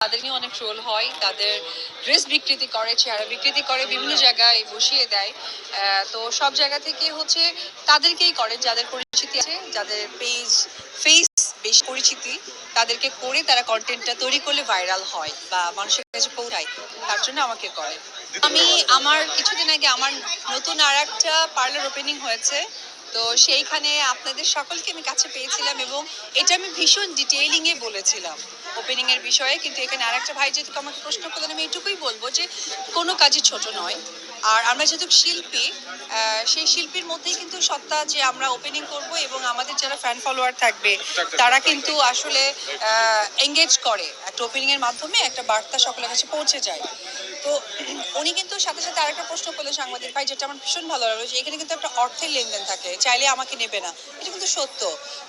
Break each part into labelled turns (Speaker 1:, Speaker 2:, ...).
Speaker 1: তাদের নিয়ে অনেক ট্রোল হয়, তাদের ড্রেস বিকৃতি করে, চেহারা বিকৃতি করে, বিভিন্ন জায়গায় বসিয়ে দেয়। তো সব জায়গা থেকে হচ্ছে তাদেরকেই করে যাদের পরিচিতি আছে, যাদের ফেস বেশি পরিচিতি, তাদেরকে করে তারা কন্টেন্টটা তৈরি করলে ভাইরাল হয় বা মানুষের কাছে পৌঁছায়, তার জন্য আমাকে করে। আমার কিছুদিন আগে আমার নতুন আর একটা পার্লার ওপেনিং হয়েছে, তো সেইখানে আপনাদের সকলকে আমি কাছে পেয়েছিলাম এবং এটা আমি ভীষণ ডিটেইলিং এ বলেছিলাম ওপেনিং এর বিষয়ে। কিন্তু এখানে আরেকটা ভাই যেহেতু আমাকে প্রশ্ন করলেন, আমি এটুকুই বলবো যে কোনো কাজই ছোট নয়। আর আমরা যেহেতু শিল্পী, সেই শিল্পীর মধ্যেই কিন্তু সত্তা যে আমরা ওপেনিং করব এবং আমাদের যারা ফ্যান ফলোয়ার থাকবে তারা কিন্তু আসলে এঙ্গেজ করে, একটা ওপেনিং এর মাধ্যমে একটা বার্তা সকলের কাছে পৌঁছে যায়। তো উনি কিন্তু সাথে সাথে আরেকটা প্রশ্ন করলেন সাংবাদিক ভাই, যেটা আমার ভীষণ ভালো লাগলো, যে এখানে কিন্তু একটা অর্থের লেনদেন থাকে, চাইলে আমাকে নেবে না, এটা কিন্তু সত্য।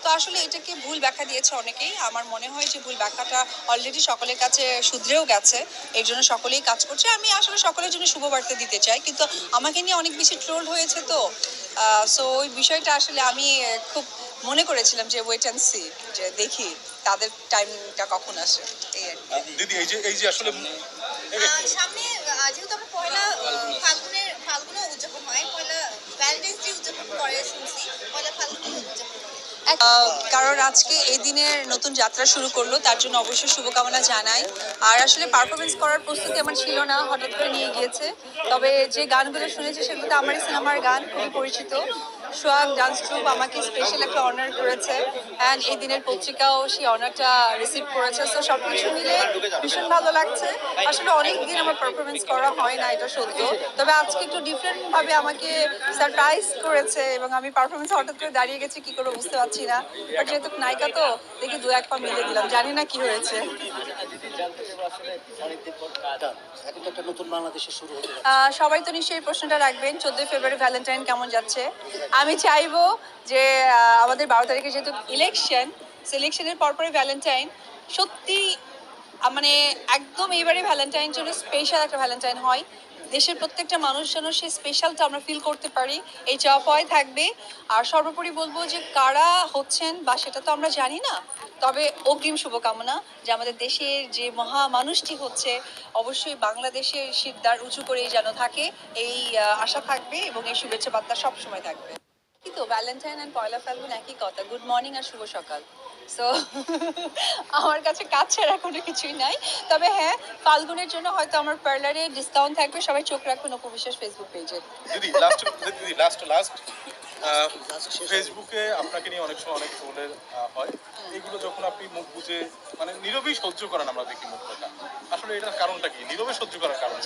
Speaker 1: তো আসলে এটাকে ভুল ব্যাখ্যা দিয়েছে অনেকেই। আমার মনে হয় যে ভুল ব্যাখ্যাটা অলরেডি সকলের কাছে শুধরেও গেছে, এর জন্য সকলেই কাজ করছে। আমি আসলে সকলের জন্য শুভবার্তা দিতে চাই, কিন্তু আমাকে নিয়ে অনেক বেশি ট্রোল হয়েছে, তো সো ওই বিষয়টা আসলে আমি খুব মনে করেছিলাম যে ওয়েট অ্যান্ড সি, যে দেখি তাদের টাইমটা কখন আসে।
Speaker 2: দিদি এই যে আসলে
Speaker 3: সামনে যেহেতু আমরা পয়লা ফাল্গুনে উদযাপন হয়, পয়লা ভ্যালেন্টাইন্স ডে উদযাপন করে শুনছি, পয়লা ফাল্গুনে উদযাপন করে।
Speaker 1: কারণ আজকে এই দিনের নতুন যাত্রা শুরু করলো, তার জন্য অবশ্যই শুভকামনা জানাই। আর আসলে পারফরমেন্স করার প্রস্তুতি আমার ছিল না, হঠাৎ করে নিয়ে গিয়েছে। তবে যে গানগুলো শুনেছি সেগুলো তো আমারই সিনেমার গান, খুবই পরিচিত। সোহাগ ডান্স গ্রুপ আমাকে স্পেশাল একটা অনার করেছে, অ্যান্ড এই দিনের পত্রিকাও সেই অনারটা রিসিভ করেছে। তো সব কিছু মিলে ভীষণ ভালো লাগছে। আসলে অনেক দিন আমার পারফরমেন্স করা হয় না, এটা সত্য। তবে আজকে একটু ডিফারেন্ট ভাবে আমাকে সারপ্রাইজ করেছে এবং আমি পারফরমেন্স হঠাৎ করে দাঁড়িয়ে গেছি, কি করে বুঝতে পারছি না। বাট যেহেতু নায়িকা, তো দেখি দু এক পা মিলে দিলাম, জানি না কি হয়েছে। সবাই তো নিশ্চয়ই প্রশ্নটা রাখবেন 14 ফেব্রুয়ারি ভ্যালেন্টাইন কেমন যাচ্ছে। আমি চাইবো যে আমাদের 12 তারিখে যেহেতু সিলেকশনের পরপরই ভ্যালেন্টাইন, সত্যি মানে একদম এইবারে ভ্যালেন্টাইন জন্য স্পেশাল একটা ভ্যালেন্টাইন হয়। দেশের প্রত্যেকটা মানুষ যেন সেই স্পেশালটা আমরা ফিল করতে পারি, এই চাওয়া পাওয়াই থাকবে। আর সর্বোপরি বলবো যে কারা হচ্ছেন বা সেটা তো আমরা জানি না, তবে অগ্রিম শুভকামনা যে আমাদের দেশের যে মহা মানুষটি হচ্ছে, অবশ্যই বাংলাদেশের শিরদার উঁচু করেই যেন থাকে, এই আশা থাকবে এবং এই শুভেচ্ছা বার্তা সবসময় থাকবে। কিন্তু ভ্যালেন্টাইন অ্যান্ড পয়লা ফাল্গুন একই কথা, গুড মর্নিং আর শুভ সকাল। সো আমার কাছে কাজ ছাড়া কোনো কিছুই নাই। তবে হ্যাঁ, ফাল্গুনের জন্য হয়তো আমার পার্লারে ডিসকাউন্ট থাকবে, সবাই চোখ রাখবেন অপু বিশ্বাস ফেসবুক পেজে।
Speaker 2: দিদি লাস্ট ফেসবুকে আপনাকে নিয়ে অনেক সময় অনেক ট্রোলের হয়, এগুলো যখন আপনি মুখ বুঝে মানে নীরবেই সহ্য করেন, আমরা দেখি মুখ কথা, আসলে এটার কারণটা কি, নীরবে সহ্য করার কারণ?